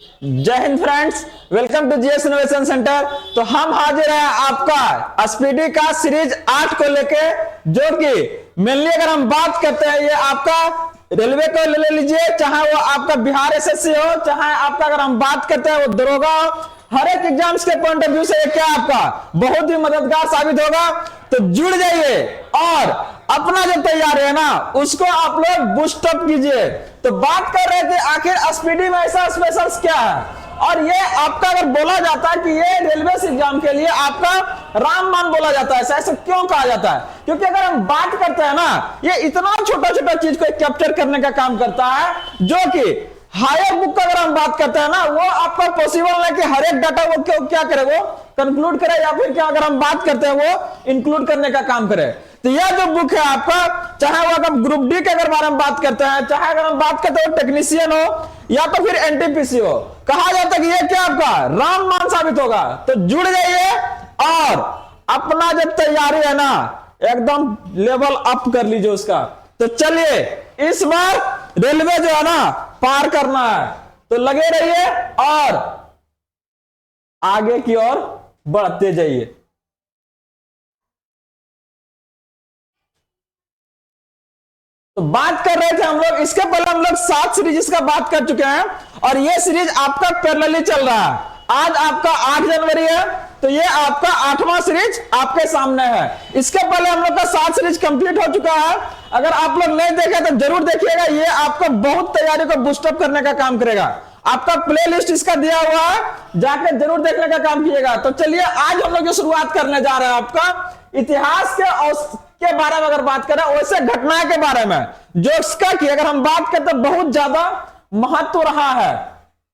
जय Hind friends, welcome to GS innovation centre. तो हम हाजिर हैं आपका स्पीडी का सीरीज 8 को लेके, जो कि मेनली अगर हम बात करते हैं, ये आपका रेलवे को ले लीजिए, चाहे वो आपका बिहार एसएससी हो, चाहे आपका अगर हम बात करते हैं वो दरोगा हो, हर एक एग्जाम्स के पॉइंट ऑफ व्यू से क्या आपका बहुत ही मददगार साबित होगा। तो जुड़ जाइए और अपना जो तैयारी है ना उसको आप लोग बूस्ट अप कीजिए। तो बात कर रहे थे आखिर स्पीडी में ऐसा स्पेशल क्या है, और ये आपका अगर बोला जाता है कि ये रेलवे एग्जाम के लिए आपका रामबाण बोला जाता है। ऐसा क्यों कहा जाता है? क्योंकि अगर हम बात करते हैं ना, ये इतना छोटा छोटा चीज को कैप्चर करने का काम करता है, जो कि हायर बुक का अगर हम बात करते हैं ना, वो आपका पॉसिबल है कि हर एक डाटा वो क्या करे, वो कंक्लूड करे, या फिर क्या अगर हम बात करते हैं वो इंक्लूड करने का काम करे। तो यह जो बुक है आपका, चाहे वो अगर ग्रुप डी के अगर बारे में बात करते हैं, चाहे अगर हम बात करते हैं टेक्नीशियन हो या तो फिर एनटीपीसी हो, कहा जाता है कि ये क्या आपका रामबाण साबित होगा। तो जुड़ जाइए और अपना जब तैयारी है ना एकदम लेवल अप कर लीजिए उसका। तो चलिए इस बार रेलवे जो है ना पार करना है, तो लगे रहिए और आगे की ओर बढ़ते जाइए। तो बात कर रहे थे हम लोग, इसके पहले हम लोग 7 सीरीज का बात कर चुके हैं, और ये सीरीज आपका पैरेलली चल रहा है। आज आपका 8 जनवरी है, तो ये आपका 8वां सीरीज आपके सामने है। इसके पहले हम लोग का 7 सीरीज कंप्लीट हो चुका है। अगर आप लोग नहीं देखे तो जरूर देखिएगा, ये आपको बहुत तैयारी को बूस्टअप करने का काम करेगा। आपका प्लेलिस्ट इसका दिया हुआ है, जाके जरूर देखने का काम कीजिएगा। तो चलिए आज हम लोग जो शुरुआत करने जा रहे हैं आपका इतिहास के बारे में अगर बात करें, वैसे घटनाएं के बारे में जो इसका की अगर हम बात करते हैं बहुत ज्यादा महत्व रहा है।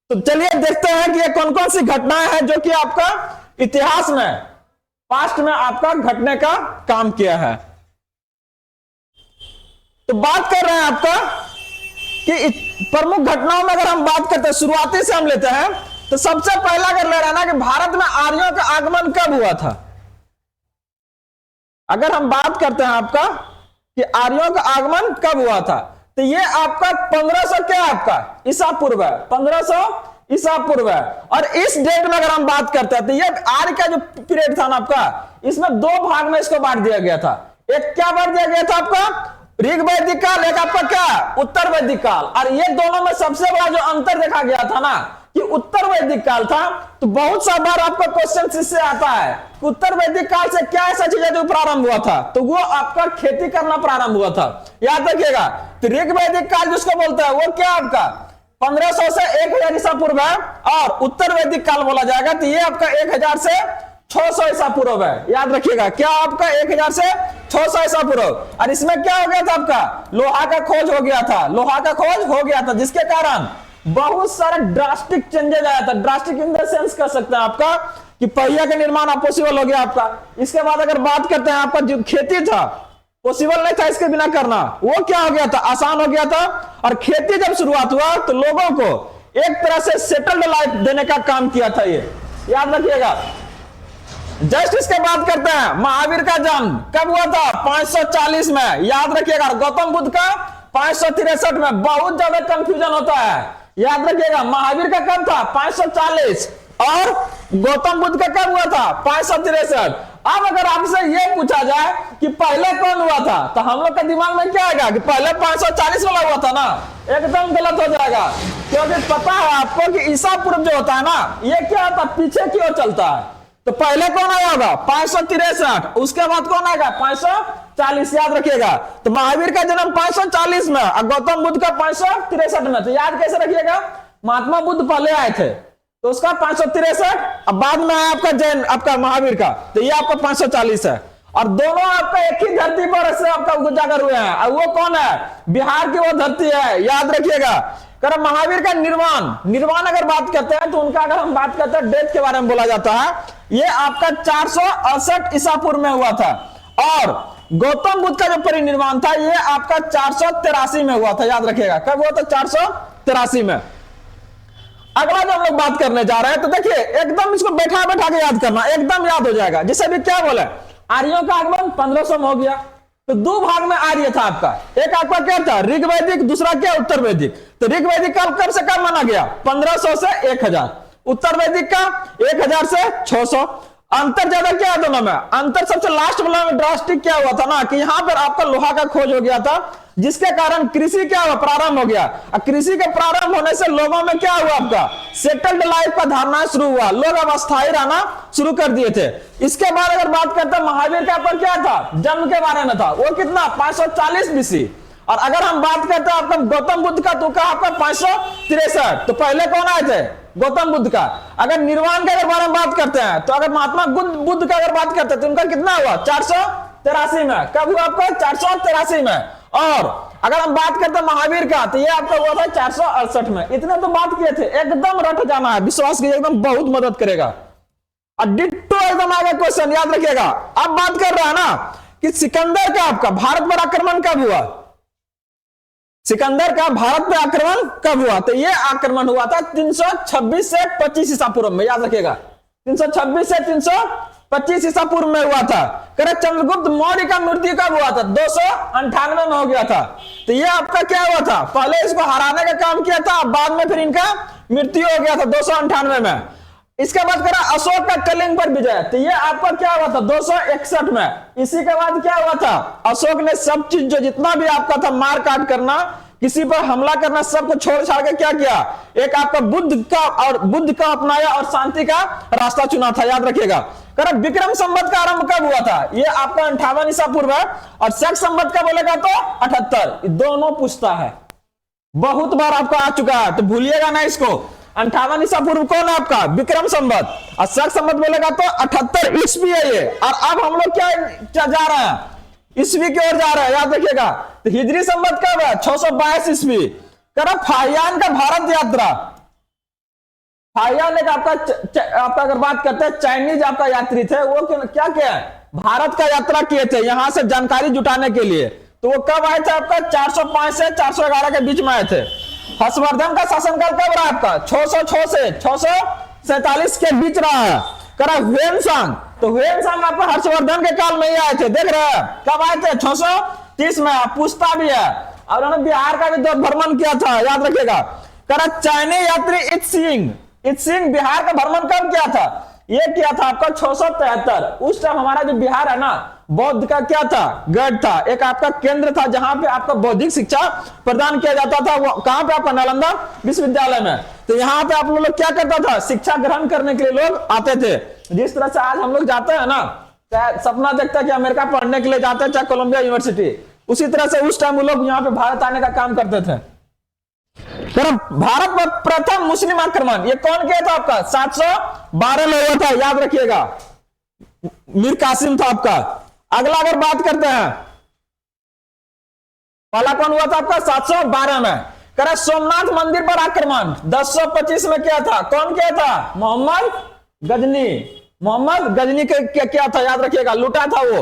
तो चलिए देखते हैं कि ये कौन कौन सी घटनाएं हैं जो कि आपका इतिहास में पास्ट में आपका घटने का काम किया है। तो बात कर रहे हैं आपका कि प्रमुख घटनाओं में अगर हम बात करते हैं, शुरुआती से हम लेते हैं, तो सबसे पहला अगर ले रहा है ना कि भारत में आर्यों का आगमन कब हुआ था। अगर हम बात करते हैं आपका कि आर्यों का आगमन कब हुआ था, तो ये आपका 1500 क्या आपका ईसा पूर्व है, 1500 ईसा पूर्व है। और इस डेट में अगर हम बात करते हैं, तो ये आर्य का जो पीरियड था ना आपका, इसमें 2 भाग में इसको बांट दिया गया था। एक क्या बांट दिया गया था आपका ऋग वैदिक काल, एक आपका क्या उत्तर वैदिक काल। और ये दोनों में सबसे बड़ा जो अंतर देखा गया था ना कि उत्तर वैदिक काल था, तो बहुत सा बार आपका क्वेश्चन इससे आता है उत्तर वैदिक काल से क्या ऐसा चीज है जो प्रारंभ हुआ था, तो वो आपका खेती करना प्रारंभ हुआ था। याद रखिएगा। तो ऋग वैदिक काल जिसको बोलता है वो क्या आपका 1500 से 1000 ईसा पूर्व है, और उत्तर वैदिक काल बोला जाएगा तो ये आपका 1000 से 600 ईसा पूर्व है। याद रखिएगा, क्या आपका 1000 से 600 ईसा पूर्व। और इसमें क्या हो गया था आपका लोहा का खोज हो गया था, लोहा का खोज हो गया था, जिसके कारण बहुत सारे ड्रास्टिक चेंजेस आया था। ड्रास्टिक इन द सेंस कर सकते हैं आपका कि पहिया का निर्माण पॉसिबल हो गया आपका। इसके बाद अगर बात करते हैं आपका जो खेती था पॉसिबल नहीं था इसके बिना करना, वो क्या हो गया था आसान हो गया था। और खेती जब शुरुआत हुआ तो लोगों को एक तरह से सेटल्ड लाइफ देने का काम किया था ये, याद रखिएगा। जस्ट इसके बात करते हैं महावीर का जन्म कब हुआ था 540 में। याद रखिएगा। गौतम बुद्ध का 563 में। बहुत ज्यादा कंफ्यूजन होता है, याद रखिएगा। महावीर का कब था 540 और गौतम बुद्ध का कब हुआ था 563। अब अगर आपसे यह पूछा जाए कि पहले कौन हुआ था, तो हम लोग के दिमाग में क्या आएगा कि पहले 540 वाला हुआ था ना, एकदम गलत हो जाएगा। क्योंकि पता है आपको कि ईसा पूर्व जो होता है ना, ये क्या होता है पीछे की ओर चलता है। तो पहले कौन आया होगा 563, उसके बाद कौन आएगा 540। याद रखिएगा। तो महावीर का जन्म 540 में और गौतम बुद्ध का 563 में। तो याद कैसे रखिएगा, महात्मा बुद्ध पहले आए थे तो उसका 563, अब बाद में आया आपका जैन आपका महावीर का, तो ये आपका 540 है। और दोनों आपका एक ही धरती पर से आपका उजागर हुए हैं, और वो कौन है बिहार की वो धरती है। याद रखिएगा। कर महावीर का निर्वाण अगर बात करते हैं, तो उनका अगर हम बात करते हैं डेथ के बारे में बोला जाता है, ये आपका 468 ईसा पूर्व में हुआ था। और गौतम बुद्ध का जो परिनिर्वाण था ये आपका 483 में हुआ था। याद रखिएगा कब हुआ था 483 में। अगला जो हम लोग बात करने जा रहे हैं, तो देखिए एकदम इसको बैठा बैठा के याद करना, एकदम याद हो जाएगा। जैसे भी क्या बोले आर्यों का आगमन 1500 में हो गया, तो दो भाग में आर्य था आपका। एक आपका क्या था, ऋग वैदिक, दूसरा क्या, उत्तर वैदिक। तो ऋग वैदिक का कब से कब माना गया, 1500 से 1000। उत्तर वैदिक का 1000 से 600। अंतर ज्यादा क्या है दोनों में, अंतर सबसे लास्ट वाला में ड्रास्टिक क्या हुआ था ना, कि यहां पर आपका लोहा का खोज हो गया था, जिसके कारण कृषि क्या हुआ, प्रारंभ हो गया। और कृषि के प्रारंभ होने से लोगों में क्या हुआ, आपका सेटल्ड लाइफ का धारणा शुरू हुआ, लोग अब अस्थायी रहना शुरू कर दिए थे। इसके बाद अगर बात करते हैं महावीर का पर क्या था, जन्म के बारे में था, वो कितना 540 बीसी। और अगर हम बात करते हैं आपका गौतम बुद्ध का, तो आपका 563। तो पहले कौन आए थे, गौतम बुद्ध का। अगर निर्वाण के अगर बारे में बात करते हैं, तो अगर महात्मा बुद्ध का अगर बात करते हैं, तो उनका कितना हुआ, 483 में। कब हुआ आपका, 483 में। और अगर हम बात करते हैं महावीर का, तो ये आपका हुआ था 468 में। इतने तो बात किए थे, एकदम रट जाना है, विश्वास कीजिए, एकदम बहुत मदद करेगा। और डिट्टो एकदम आगे क्वेश्चन याद रखिएगा। अब बात कर रहा है ना कि सिकंदर का आपका भारत पर आक्रमण कब हुआ, सिकंदर का भारत पे आक्रमण कब हुआ, तो ये आक्रमण हुआ था 326 से 25 ईसा पूर्व में, याद रखिएगा। 326 से 325 ईसा पूर्व में हुआ था। करेक्ट। चंद्रगुप्त मौर्य का मृत्यु कब हुआ था, 298 में हो गया था। तो ये आपका क्या हुआ था, पहले इसको हराने का काम किया था, बाद में फिर इनका मृत्यु हो गया था 298 में। इसके बाद करा अशोक का कलिंग पर विजय, तो ये आपका क्या हुआ था 261 में। इसी के बाद क्या हुआ था, अशोक ने सब चीज जो जितना भी आपका था मार काट करना, किसी पर हमला करना, सबको छोड़ छाड़ के क्या किया, एक आपका बुद्ध का अपनाया और शांति का रास्ता चुना था, याद रखिएगा। करेक्ट। विक्रम संवत का आरंभ कब हुआ था, ये आपका 58 ईसा पूर्व है। और शक संवत का बोलेगा तो 78। दोनों पूछता है, बहुत बार आपका आ चुका है, तो भूलिएगा ना इसको। 58 ईसा पूर्व कौन है आपका, विक्रम संवत। और शक संवत बोलेगा तो 78 ईस्वी है ये। और अब हम लोग क्या जा रहे हैं, ईस्वी की ओर जा रहे हैं, याद रखिएगा। तो हिजरी संवत कब है, 622 ईस्वी। करेक्ट। फाहियान का भारत यात्रा, फाहियान एक आपका अगर बात करते हैं चाइनीज आपका यात्री थे, वो क्या किया, भारत का यात्रा किए थे यहां से जानकारी जुटाने के लिए। तो वो कब आए थे आपका, 405 से 411 के बीच में आए थे। हर्षवर्धन का शासनकाल कब रहा आपका, 606 से 647 के बीच रहा है। करा हुएनसांग, तो हुएनसांग आपका हर्षवर्धन के काल में ही आए थे, देख रहे हैं कब आए थे, 630 में। पूछता भी है। और उन्होंने बिहार का भी दो भ्रमण किया था, याद रखिएगा। करा चाइनीज यात्री इत सिंह बिहार का भ्रमण कब किया था, ये किया था आपका 673। उस टाइम हमारा जो बिहार है ना, बौद्ध का क्या था, गढ़ था, एक आपका केंद्र था, जहां पे आपका बौद्धिक शिक्षा प्रदान किया जाता था। वो कहां पे, आपका नालंदा विश्वविद्यालय में। तो यहाँ पे आप लोग क्या करता था, शिक्षा ग्रहण करने के लिए लोग आते थे। जिस तरह से आज हम लोग जाते हैं ना, चाहे सपना देखता है कि अमेरिका पढ़ने के लिए जाते हैं, चाहे कोलंबिया यूनिवर्सिटी, उसी तरह से उस टाइम वो लोग यहाँ पे भारत आने का काम करते थे। भारत में प्रथम मुस्लिम आक्रमण ये कौन किया था आपका, 712 में हुआ था, याद रखिएगा। मीर कासिम था आपका। अगला अगर बात करते हैं, पहला कौन हुआ था आपका, 712 में। करा सोमनाथ मंदिर पर आक्रमण 1025 में किया था, कौन किया था, मोहम्मद गजनी क्या था, याद रखिएगा, लूटा था वो।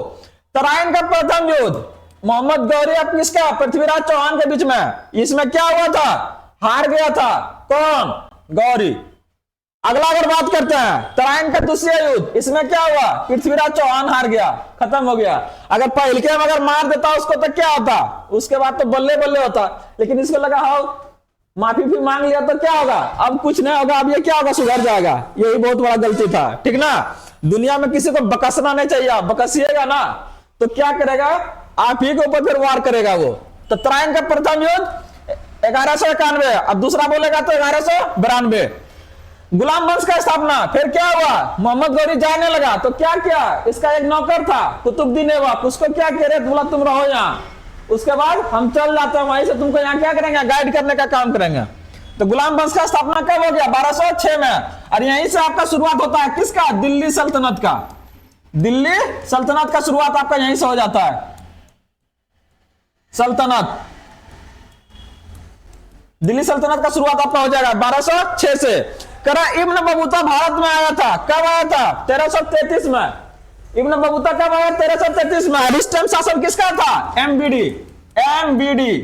तराइन का प्रथम युद्ध मोहम्मद गौरी और किसका, पृथ्वीराज चौहान के बीच में, इसमें क्या हुआ था, हार गया था कौन, गौरी। अगला अगर बात करते हैं तराइन का दूसरा युद्ध, इसमें क्या हुआ, पृथ्वीराज चौहान हार गया, खत्म हो गया। अगर पहले के अगर मार देता उसको तो क्या होता, उसके बाद तो बल्ले बल्ले होता। लेकिन इसको लगा हाँ माफी भी मांग लिया तो क्या होगा, अब कुछ नहीं होगा, अब ये क्या होगा, सुधर जाएगा। यही बहुत बड़ा गलती था, ठीक ना। दुनिया में किसी को बकसना नहीं चाहिए, बकसिएगा ना तो क्या करेगा, आप ही के ऊपर फिर वार करेगा वो। तो तराइन का प्रथम युद्ध 1191 और दूसरा बोलेगा तो 1192। गुलाम वंश का स्थापना, फिर क्या हुआ, मोहम्मद गौरी जाने लगा तो क्या किया, इसका एक नौकर था कुतुबुद्दीन ऐबक, उसको क्या कह रहे, बोला तुम रहो यहाँ, उसके बाद हम चल जाते हैं, वहीं से तुमको यहाँ क्या करेंगे, गाइड करने का काम करेंगे। तो गुलाम वंश का स्थापना कब हो गया, 1206 में। और यहीं से आपका शुरुआत होता है किसका, दिल्ली सल्तनत का। दिल्ली सल्तनत का शुरुआत आपका यहीं से हो जाता है। सल्तनत, दिल्ली सल्तनत का शुरुआत आपका हो जाएगा 1206 से। करा इब्न बतूता भारत में आया था, कब आया था, 1333 में। इब्न बतूता कब आया, 1333 में। इस टाइम शासन किसका था, एमबीडी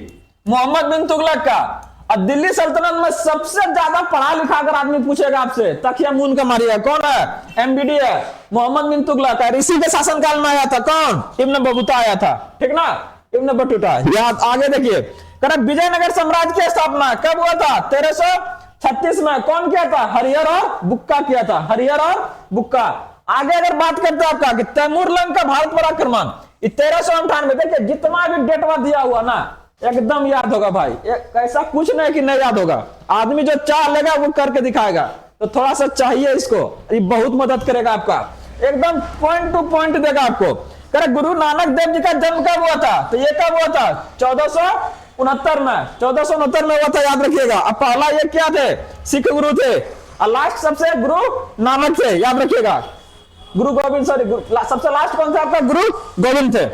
मोहम्मद बिन तुगलक का। और दिल्ली सल्तनत में सबसे ज्यादा पढ़ा लिखा अगर आदमी पूछेगा आपसे, तकिया मून का मारिएगा, कौन है, एमबीडी है। मोहम्मद बिन तुगलक, और इसी के शासनकाल में आया था कौन? इब्न बतूता आया था, ठीक ना, इब्न बतूता। याद आगे देखिए, विजयनगर साम्राज्य की स्थापना कब हुआ था? 1336 में। कौन किया था? हरिहर और बुक्का किया था, हरिहर और बुक्का। आगे अगर बात करते हैं आपका कि तैमूर लंग का भारत पर आक्रमण 1398। देखिए जितना भी डेटवा दिया हुआ ना एकदम याद होगा भाई, ऐसा कुछ नहीं कि नहीं याद होगा। आदमी जो चाह लेगा वो करके दिखाएगा, तो थोड़ा सा चाहिए इसको, ये बहुत मदद करेगा आपका, एकदम पॉइंट टू पॉइंट देगा आपको। गुरु नानक देव जी का जन्म कब हुआ था? तो ये कब हुआ था? 1469 में, 1469 में हुआ था, याद रखिएगा। अब पहला ये क्या थे? सिख गुरु थे, और लास्ट सबसे गुरु नानक थे, याद रखिएगा। गुरु गोविंद, सॉरी सबसे लास्ट कौन था आपका? गुरु गोविंद थे।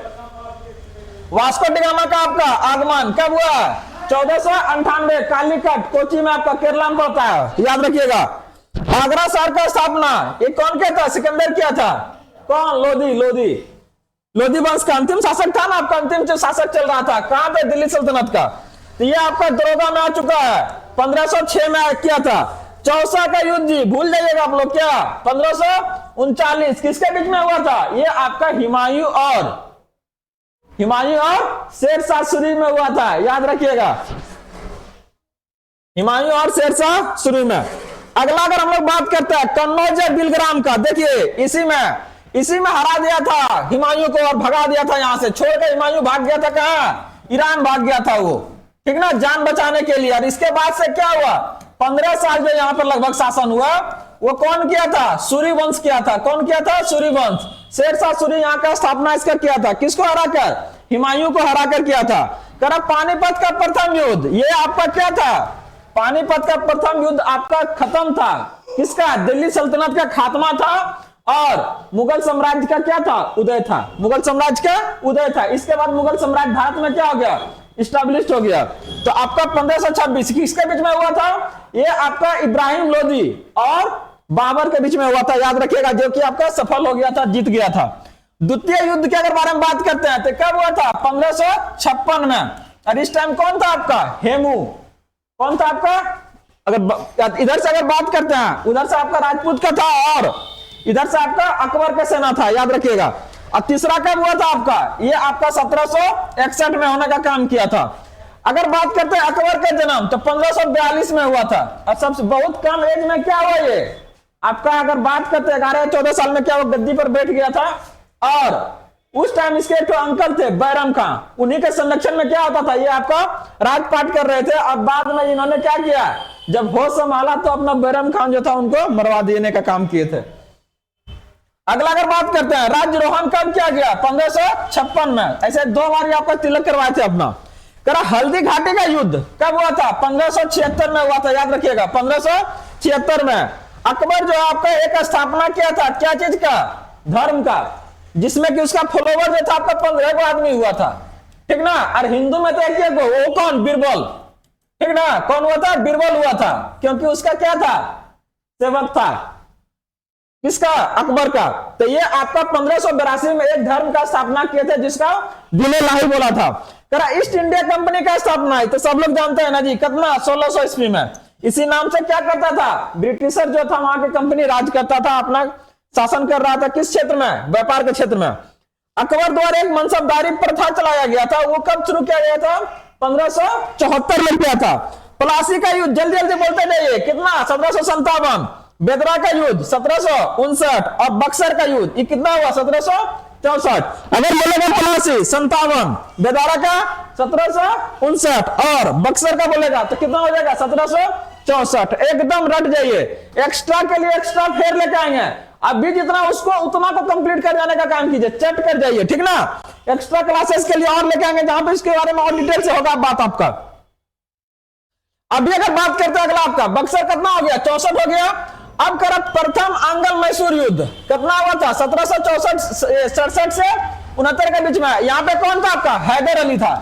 वास्को डी गामा का आपका आगमन कब हुआ? 1498, कालीकट, कोची में आपका, केरला में पड़ता है, याद रखिएगा। आगरा शहर का स्थापना ये कौन किया था? सिकंदर किया था। कौन? लोधी, लोधी, लोधी वंश का अंतिम शासक था ना आपका, अंतिम जो शासक चल रहा था, कहां पे? दिल्ली सल्तनत का। तो ये आपका दरोगा में आ चुका है, 1506 में किया था। चौसा का युद्ध जी भूल जाइएगा आप लोग, क्या? 1539 किसके बीच में हुआ था? ये आपका हुमायूं और शेरशाह सूरी में हुआ था, याद रखिएगा, हुमायूं और शेरशाह सूरी में। अगला अगर हम लोग बात करते हैं कन्नौज बिलग्राम का, देखिए इसी में हरा दिया था हुमायूं को और भगा दिया था यहां से, छोड़कर हुमायूं भाग गया था कहां? ईरान भाग गया था वो, ठीक ना, जान बचाने के लिए। और इसके बाद से क्या हुआ? 15 साल जो यहाँ पर लगभग शासन हुआ, वो कौन किया था? सूरी वंश किया था। कौन किया था? सूरी वंश। शेरशाह सूरी यहाँ का स्थापना इसका किया था, किसको हराकर? हुमायूं को हराकर किया था। पानीपत का प्रथम युद्ध, ये आपका क्या था? पानीपत का प्रथम युद्ध आपका खत्म था, किसका? दिल्ली सल्तनत का खात्मा था, और मुगल साम्राज्य का क्या था? उदय था, मुगल साम्राज्य का उदय था। इसके बाद मुगल साम्राज्य भारत में क्या हो गया? इस्टेब्लिश हो गया। तो आपका 1526 किसके बीच में हुआ था? ये आपका इब्राहिम लोदी और बाबर के बीच में हुआ था, याद रखिएगा, जो कि आपका सफल हो गया था, जीत गया था। द्वितीय युद्ध के अगर बारे में बात करते हैं तो कब हुआ था? 1556 में। और इस टाइम कौन था आपका? हेमू। कौन था आपका? अगर इधर से अगर बात करते हैं, उधर से आपका राजपूत का था, और इधर से आपका अकबर का सेना था, याद रखिएगा। और तीसरा कब हुआ था आपका? ये आपका 1761 में होने का काम किया था। अगर बात करते हैं अकबर का जन्म, तो 1542 में हुआ था। और सबसे बहुत कम एज में क्या हुआ ये आपका? अगर बात करते हैं 11-14 साल में क्या वो गद्दी पर बैठ गया था। और उस टाइम इसके एक अंकल थे बैरम खान, उन्हीं के संरक्षण में क्या होता था? ये आपका राजपाट कर रहे थे। और बाद में इन्होंने क्या किया? जब होश संभाला तो अपना बैरम खान जो था उनको मरवा देने का काम किए थे। अगला अगर बात करते हैं राज्यरोहण कब किया गया? 1556 में। ऐसे 2 बार आपका तिलक करवाए थे अपना। हल्दी घाटी का युद्ध कब हुआ था? 1576 में हुआ था, याद रखिएगा, 1576 में। अकबर जो आपका एक स्थापना किया था, क्या चीज का? धर्म का, जिसमें कि उसका फॉलोवर जो था आपका 15 आदमी हुआ था, ठीक ना। और हिंदू में तो एक वो कौन? बीरबल, ठीक ना। कौन हुआ था? बीरबल हुआ था, क्योंकि उसका क्या था? सेवक था, किसका? अकबर का। तो ये आपका 1582 में एक धर्म का स्थापना किए थे, जिसका दिले लाही बोला था। ईस्ट इंडिया कंपनी का स्थापना है, तो सब लोग जानते हैं ना जी, कितना? 1600 ईस्वी में। इसी नाम से क्या करता था? ब्रिटिशर जो था वहां की कंपनी राज करता था, अपना शासन कर रहा था, किस क्षेत्र में? व्यापार के क्षेत्र में। अकबर द्वारा एक मनसबदारी प्रथा चलाया गया था, वो कब शुरू किया गया था? 1574 में किया था। प्लासी का युद्ध, जल्दी जल्दी बोलते जाइए, कितना? 1757। बेदरा का युद्ध 1759, और बक्सर का युद्ध ये कितना हुआ? 1764। अगर बोलेगा प्लासी 57, बेदारा का 1759, और बक्सर का बोलेगा तो कितना हो जाएगा? 1764। एकदम रट जाइए, एक्स्ट्रा के लिए एक्स्ट्रा फेर लेके आएंगे। अभी जितना उसको उतना को कंप्लीट कर जाने का काम कीजिए, चट कर जाइए, ठीक ना। एक्स्ट्रा क्लासेस के लिए और लेके आएंगे, जहां पे इसके बारे में और डिटेल से होगा बात आपका। अभी अगर बात करते हैं अगला आपका, बक्सर कितना हो गया? 64 हो गया। अब करा प्रथम आंग्ल मैसूर युद्ध कितना हुआ था? 1767 से 69 के बीच में। यहाँ पे कौन था आपका? हैदर अली था।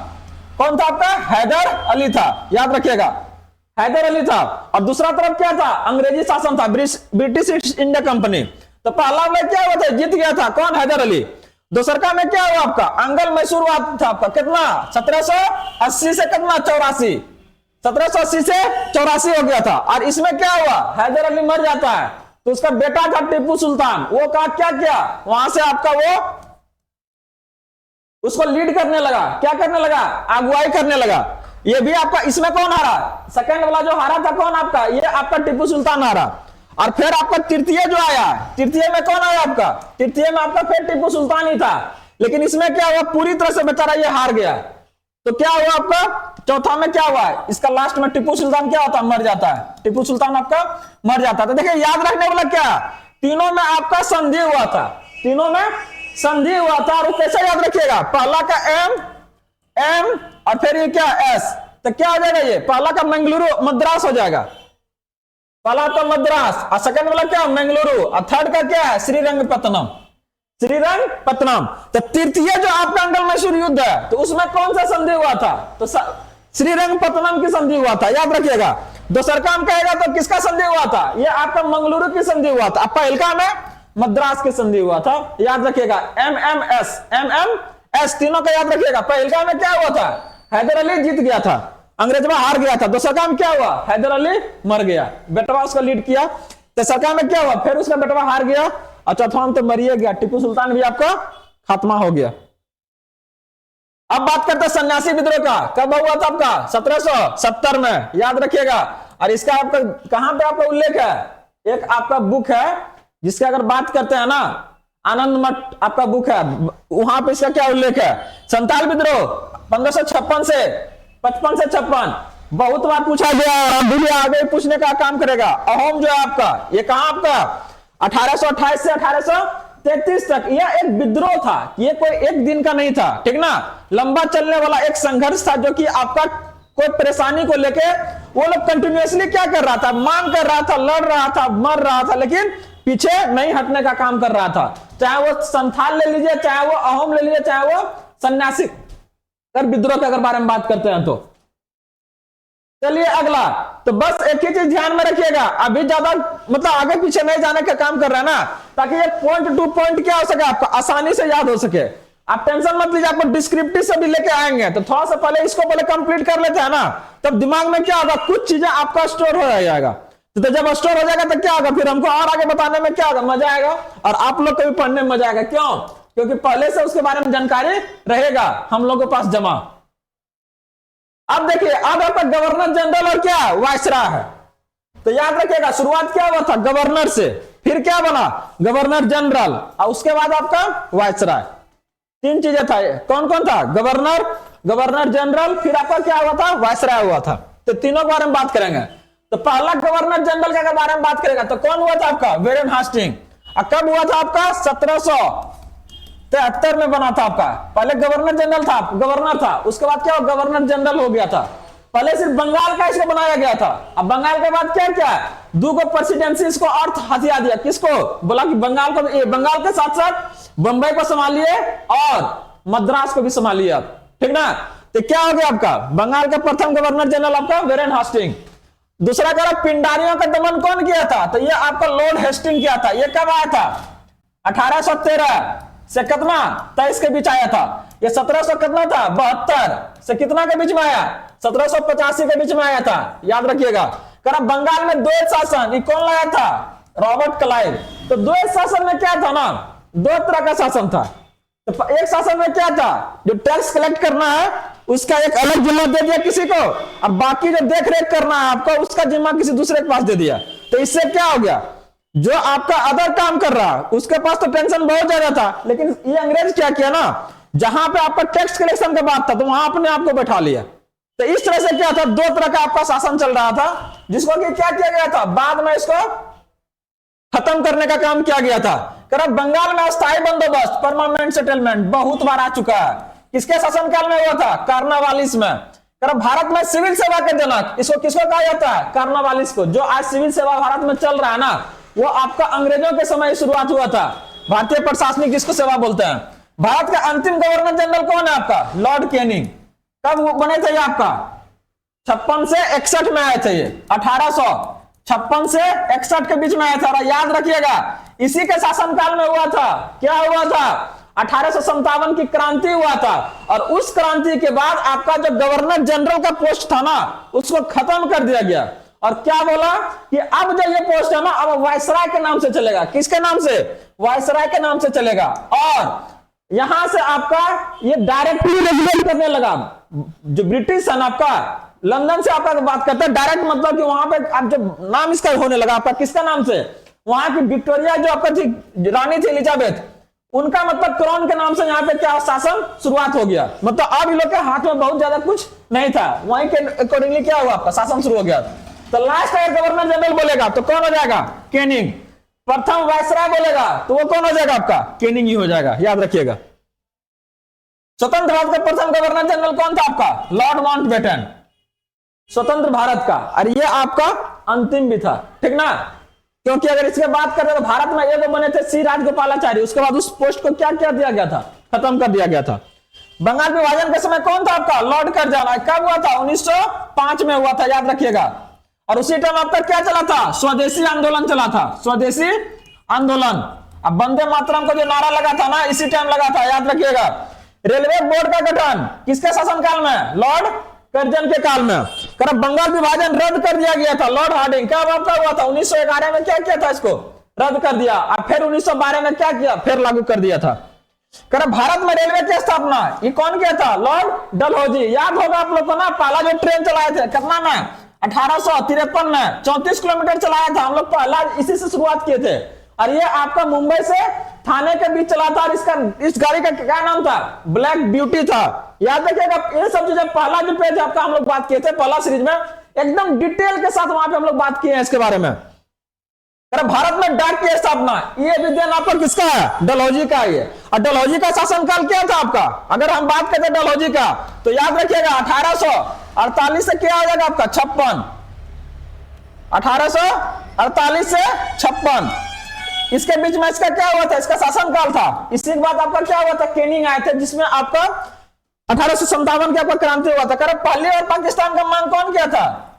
कौन था आपका? हैदर अली था, याद रखिएगा, हैदर अली था। और दूसरा तरफ क्या था? अंग्रेजी शासन था, ब्रिटिश ईस्ट इंडिया कंपनी। तो पहला में क्या हुआ था? जीत गया था, कौन? हैदर अली। दूसरा में क्या हुआ आपका? आंग्ल मैसूर हुआ था आपका, कितना? 1780 से कितना? 84। 1780 से 84 हो गया था। और इसमें क्या हुआ? हैदर अली मर जाता है, तो उसका बेटा था टीपू सुल्तान, वो का क्या किया, वहां से आपका वो उसको लीड करने लगा, क्या करने लगा, अगुवाई करने लगा। ये भी आपका, इसमें कौन हारा, सेकंड वाला जो हारा था कौन आपका, ये आपका टीपू सुल्तान हारा। और फिर आपका तृतीय जो आया, तृतीय में कौन आया आपका, तृतीय में आपका फिर टीपू सुल्तान ही था। लेकिन इसमें क्या हुआ, पूरी तरह से बेचारा ये हार गया। तो क्या हुआ आपका, चौथा में क्या हुआ, इसका लास्ट में टीपू सुल्तान क्या होता है, मर जाता है, टीपू सुल्तान आपका मर जाता है। तो देखिए याद रखने वाला क्या, तीनों में आपका संधि हुआ था, तीनों में संधि हुआ था। और कैसे याद रखिएगा, पहला का एम और फिर ये क्या एस, तो क्या हो जाएगा, ये पहला का मंगलुरु मद्रास हो जाएगा, पहला तो मद्रास, और सेकंड वाला क्या मंगलुरु, और थर्ड का क्या है श्रीरंगपत्तनम, श्रीरंगपत्तनम। तो तृतीय जो आपका अंकल मैसूर युद्ध है, तो उसमें कौन सा संधि हुआ था, तो श्रीरंगपत्तनम की संधि हुआ था, याद रखिएगा। दूसरा काम कहेगा तो किसका संधि हुआ था, ये आपका मंगलुरु की संधि हुआ था। पहलका में मद्रास की संधि हुआ था, याद रखिएगा। एमएमएस तीनों का याद रखिएगा। पहलका में क्या हुआ था, हैदर अली जीत गया था, अंग्रेजवा हार गया था। दूसरा काम क्या हुआ, हैदर अली मर गया, बेटवा उसका लीड किया। तीसरा काम में क्या हुआ, फिर उसका बेटवा हार गया, और चौथा तो मरिए गया, टीपू सुल्तान भी आपका खात्मा हो गया। अब बात करते हैं सन्यासी विद्रोह का, कब हुआ था आपका 1770 में, याद रखिएगा। और इसका आपका कहां पे आपका उल्लेख है, एक आपका बुक है जिसका अगर बात करते हैं ना, आनंद मठ आपका बुक है, वहां पे इसका क्या उल्लेख है, संताल विद्रोह 1556 से 55 से 56 बहुत बार पूछा गया, और अभी भी आगे पूछने का काम करेगा। अहोम जो है आपका, ये कहां आपका 1828 से 1833 तक, यह एक विद्रोह था, ये कोई एक दिन का नहीं था, ठीक ना, लंबा चलने वाला एक संघर्ष था, जो कि आपका कोई परेशानी को लेके वो लोग कंटिन्यूअसली क्या कर रहा था, मांग कर रहा था, लड़ रहा था, मर रहा था, लेकिन पीछे नहीं हटने का काम कर रहा था। चाहे वो संथाल ले लीजिए, चाहे वो अहोम ले लीजिए, चाहे वो सन्यासी अगर विद्रोह के अगर बारे में बात करते हैं तो। चलिए अगला, तो बस एक ही चीज ध्यान में रखिएगा, अभी ज्यादा मतलब आगे पीछे नहीं जाने का काम कर रहा है ना, ताकि ये पॉइंट टू पॉइंट क्या हो सके, आपको आसानी से याद हो सके। आप टेंशन मत लीजिए, आपको डिस्क्रिप्टिव से भी लेके आएंगे, तो थोड़ा सा पहले इसको पहले कंप्लीट कर लेते हैं ना, तब दिमाग में क्या होगा, कुछ चीजें आपका स्टोर हो जाएगा। तो जब स्टोर हो जाएगा तो क्या होगा, फिर हमको और आगे बताने में क्या होगा, मजा आएगा, और आप लोग को भी पढ़ने में मजा आएगा। क्यों, क्योंकि पहले से उसके बारे में जानकारी रहेगा हम लोगों के पास जमा। अब देखिए, अब आपका गवर्नर जनरल और क्या वायसराय है, तो याद रखिएगा शुरुआत क्या हुआ था, गवर्नर से, फिर क्या बना गवर्नर जनरल, और उसके बाद आपका वायसराय। तीन चीजें था, कौन कौन था, गवर्नर, गवर्नर जनरल, फिर आपका क्या हुआ था, वायसराय हुआ था। तो तीनों के बारे में बात करेंगे। तो पहला गवर्नर जनरल के बारे में बात करेगा, तो कौन हुआ था आपका, वेरेन हास्टिंग। और कब हुआ था आपका 1773 में बना था आपका। पहले गवर्नर जनरल था, गवर्नर था, उसके बाद क्या गवर्नर जनरल हो गया था। पहले सिर्फ बंगाल का इसको बनाया गया था, अब बंगाल के बाद क्या क्या है, दो प्रेसिडेंसी इसको अर्थ हथिया दिया, किसको, बोला कि बंगाल को, बंगाल के साथ साथ बंबई को संभालिए और मद्रास को भी संभालिए आप, ठीक ना। तो क्या हो गया आपका, बंगाल का प्रथम गवर्नर जनरल आपका वेरेन हास्टिंग। दूसरा कह रहा पिंडारियों का दमन कौन किया था, तो ये आपका लॉर्ड हेस्टिंग किया था। ये कब आया था, 1813 से कितना 23 के बीच आया था। ये 1700 कितना था, 72 से कितना के बीच में आया, 1785 के बीच में आया था, याद रखिएगा। करा बंगाल में द्वैत शासन, ये कौन लाया था, रॉबर्ट क्लाइव। तो द्वैत शासन में क्या था ना, दो तरह का शासन था। तो एक शासन में क्या था, जो टैक्स कलेक्ट करना है उसका एक अलग जिम्मा दे दिया किसी को, और बाकी जो देख रेख करना है आपको उसका जिम्मा किसी दूसरे के पास दे दिया। तो इससे क्या हो गया, जो आपका अदर काम कर रहा उसके पास तो टेंशन बहुत ज्यादा था, लेकिन ये अंग्रेज क्या किया ना, जहां पे आपका टैक्स कलेक्शन का बात था तो वहां अपने आप को बैठा लिया। तो इस तरह से क्या था, दो तरह का आपका शासन चल रहा था, जिसको कि क्या किया गया था, बाद में इसको खत्म करने का काम किया गया था। कर बंगाल में अस्थायी बंदोबस्त, परमानेंट सेटलमेंट बहुत बार आ चुका है, किसके शासनकाल में हुआ था, कार्नावालिस में। कर भारत में सिविल सेवा के जनक, इसको किसको कहा जाता है, कार्नावालिस को। जो आज सिविल सेवा भारत में चल रहा है ना, वो आपका अंग्रेजों के समय शुरुआत हुआ था। भारतीय प्रशासनिक जिसको सेवा बोलते हैं। भारत का अंतिम गवर्नर जनरल कौन है आपका, लॉर्ड कैनिंग। कब बने थे ये आपका, 56 से 61 में आए थे ये, 1856 से 61 के बीच में आया था। याद रखिएगा इसी के शासनकाल में हुआ था, क्या हुआ था, 1857 की क्रांति हुआ था। और उस क्रांति के बाद आपका जो गवर्नर जनरल का पोस्ट था ना, उसको खत्म कर दिया गया, और क्या बोला कि अब जो ये पोस्ट है ना अब वायसराय के नाम से चलेगा। किसके नाम से? वायसराय के नाम से चलेगा। और यहां से आपका ये डायरेक्टली रेगुलेट करने लगा। जो ब्रिटिश है ना आपका लंदन से आपका बात करता है डायरेक्ट, मतलब कि वहां पे आप जब नाम इसका होने लगा आपका किसका नाम से, वहां की विक्टोरिया जो आपका थी रानी थी एलिजाबेथ, उनका मतलब क्राउन के नाम से यहाँ पे क्या शासन शुरुआत हो गया। मतलब अब इन लोग के हाथ में बहुत ज्यादा कुछ नहीं था, वहीं के अकॉर्डिंगली क्या हुआ आपका शासन शुरू हो गया। तो लास्ट अगर गवर्नर जनरल बोलेगा तो कौन हो जाएगा? कैनिंग। प्रथम वायसराय बोलेगा तो वो कौन हो जाएगा आपका? कैनिंग ही हो जाएगा, याद रखिएगा। स्वतंत्र भारत का प्रथम गवर्नर जनरल कौन था आपका? लॉर्ड माउंटबेटन, स्वतंत्र भारत का। और ये आपका अंतिम भी था, ठीक ना। क्योंकि अगर इसके बात करें तो भारत में एगो बने थे सी राजगोपालाचारी, उसके बाद उस पोस्ट को क्या क्या दिया गया था? खत्म कर दिया गया था। बंगाल विभाजन के समय कौन था आपका? Lord Curzon. कब हुआ था? 1905 में हुआ था, याद रखिएगा। और उसी टाइम आपका क्या चला था? स्वदेशी आंदोलन चला था, स्वदेशी आंदोलन। अब वंदे मातरम को जो नारा लगा था ना इसी टाइम लगा था, याद रखिएगा। रेलवे बोर्ड का गठन किसके शासनकाल में? लॉर्ड कर्जन के काल में। बंगाल विभाजन रद्द कर दिया गया था, लॉर्ड हार्डिंग। कब आपका हुआ था? 1911 में क्या किया था? इसको रद्द कर दिया। और फिर 1912 में क्या किया? फिर लागू कर दिया था। भारत में रेलवे की स्थापना ये कौन किया था? लॉर्ड डलहौजी। याद होगा आप लोग को ना, पहला जो ट्रेन चलाए थे कितना में? 1853 में 34 किलोमीटर चलाया था। हम लोग पहला इसी से शुरुआत किए थे। और ये आपका मुंबई से थाने के बीच चला था। और इस गाड़ी का क्या नाम था? ब्लैक ब्यूटी था, याद रखिएगा। ये सब चीजें पहला जो पेज आपका हम लोग बात किए थे पहला सीरीज में, एकदम डिटेल के साथ वहां पे हम लोग बात किए हैं इसके बारे में। भारत में डाक की स्थापना ये विद्या आपका किसका है? डलहौजी का। ये और डलहौजी का शासनकाल क्या था आपका? अगर हम बात करते हैं डलहौजी का तो याद रखिएगा 1848 से क्या हो जाएगा आपका? 56। 1848 से 56 इसके बीच में इसका क्या हुआ था? इसका शासनकाल था। इसी के बाद आपका क्या हुआ था? कैनिंग आए थे, जिसमें आपका 1857 के आपका क्रांति हुआ था। पहली और पाकिस्तान का मांग कौन किया था?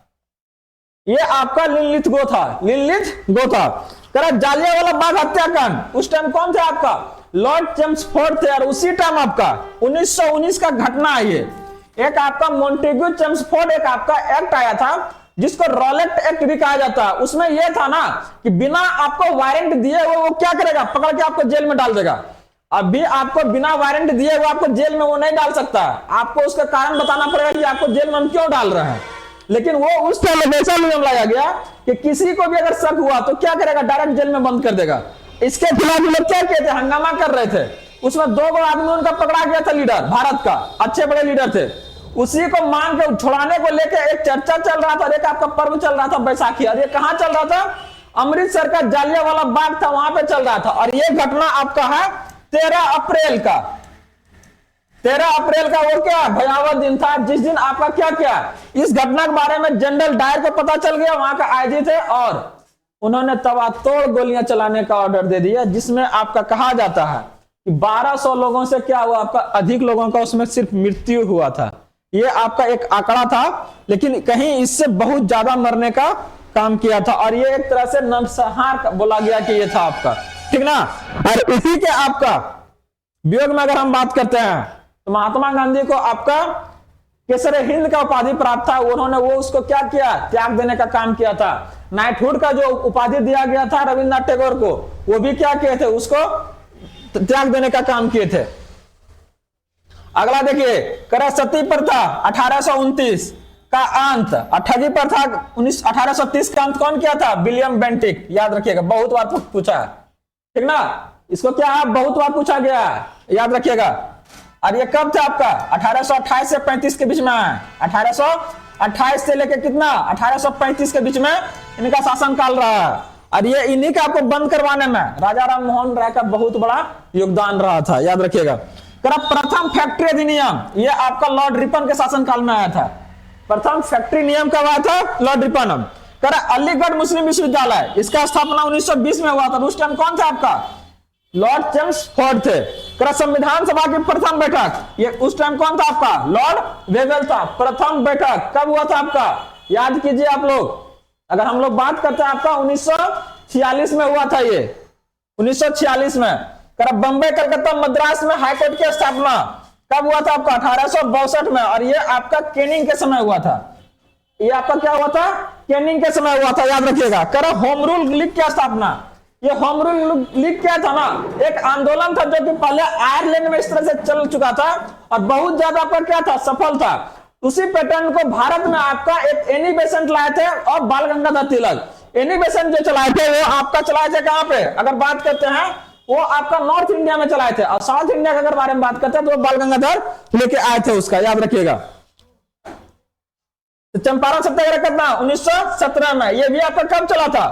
ये आपका लिनलिथ गो था, लिनलिथ गो था। जालियांवाला बाग हत्याकांड उस टाइम कौन थे आपका? लॉर्ड चेम्सफोर्ड थे। और उसी टाइम आपका 1919 का घटना है ये। एक आपका मोंटेग्यू चेम्सफोर्ड एक आपका एक्ट आया था जिसको रॉलेट एक्ट भी कहा जाता है। उसमें यह था ना कि बिना आपको वारंट दिए हुए वो क्या करेगा? पकड़ के आपको जेल में डाल देगा। अभी आपको बिना वारंट दिए हुए आपको जेल में वो नहीं डाल सकता। आपको उसका कारण बताना पड़ेगा कि आपको जेल में हम क्यों डाल रहे हैं। लेकिन वो उस टाइम ऐसा नियम लाया गया कि किसी को भी अगर शक हुआ तो क्या करेगा? डायरेक्ट जेल में बंद कर देगा। इसके खिलाफ लोग क्या कहते? हंगामा कर रहे थे। उसमें 2 आदमी उनका पकड़ा गया था, लीडर भारत का, अच्छे बड़े लीडर थे। उसी को मांग के छुड़ाने को लेकर एक चर्चा चल रहा था और एक आपका पर्व चल रहा था बैसाखी। और ये कहां चल रहा था? अमृतसर का जालियांवाला बाग था, वहां पे चल रहा था। और ये घटना आपका है 13 अप्रैल का। 13 अप्रैल का वो क्या भयावह दिन था, जिस दिन आपका क्या क्या इस घटना के बारे में जनरल डायर को पता चल गया, वहां का आईजी थे, और उन्होंने तबातोड़ गोलियां चलाने का ऑर्डर दे दिया। जिसमें आपका कहा जाता है कि 1200 लोगों से क्या हुआ आपका? अधिक लोगों का उसमें सिर्फ मृत्यु हुआ था। ये आपका एक आंकड़ा था, लेकिन कहीं इससे बहुत ज्यादा मरने का काम किया था। और ये एक तरह से नरसंहार बोला गया कि ये था आपका, ठीक ना। और इसी के आपका वियोग में अगर हम बात करते हैं तो महात्मा गांधी को आपका केसर हिंद का उपाधि प्राप्त था। उन्होंने वो उसको क्या किया? त्याग देने का काम किया था। नाइटहुड का जो उपाधि दिया गया था रविन्द्रनाथ टैगोर को, वो भी क्या किए थे? उसको त्याग देने का काम किए थे। अगला देखिए, कर सती प्रथा 1829 का अंत, ठगी प्रथा 1830 का अंत कौन किया था? William Bentinck. याद रखिएगा, बहुत बार पूछा है, ठीक ना। इसको क्या है? बहुत बार पूछा गया है, याद रखिएगा। और ये कब था आपका? 1828 से 35 के बीच में है। 1828 से लेकर कितना? 1835 के बीच में इनका शासनकाल रहा है। और ये इन्हीं का आपको बंद करवाने में राजा राम मोहन राय का बहुत बड़ा योगदान रहा था, याद रखिएगा। प्रथम फैक्ट्री अधिनियम ये आपका लॉर्ड रिपन के शासनकाल में आया था। प्रथम फैक्ट्री नियम कब आया था? Lord Ripon. अलीगढ़ मुस्लिम विश्वविद्यालय, इसका स्थापना 1920 में हुआ था। उस टाइम कौन था आपका? लॉर्ड चेम्सफोर्ड थे। संविधान सभा की प्रथम बैठक ये उस टाइम कौन था आपका? लॉर्ड वेवेल था। प्रथम बैठक कब हुआ था आपका? याद कीजिए आप लोग। अगर हम लोग बात करते हैं आपका 1946 में हुआ था ये, 1946 में। बंबई, कलकत्ता, मद्रास में हाईकोर्ट की स्थापना कब हुआ था आपका? 1862 में। और ये आपका कैनिंग के समय हुआ था। ये आपका क्या हुआ था, कैनिंग के समय हुआ था, याद रखिएगा। कह होम रूल लीग क्या स्थापना, ये होम रूल लीग क्या था ना, एक आंदोलन था जो कि पहले आयरलैंड में इस तरह से चल चुका था और बहुत ज्यादा आपका क्या था, सफल था। उसी पैटर्न को भारत में आपका एक एनी बेसेंट लाए थे और बाल गंगाधर तिलक। एनी बेसेंट जो चलाए थे वो आपका चलाए थे कहां पे, अगर बात करते हैं वो आपका नॉर्थ इंडिया में चलाए थे, और साउथ इंडिया के अगर बारे में बात करते हैं तो बाल गंगाधर लेके आए थे उसका, याद रखिएगा। चंपारण सत्याग्रह कितना, 1917 में। ये भी आपका कब चला था,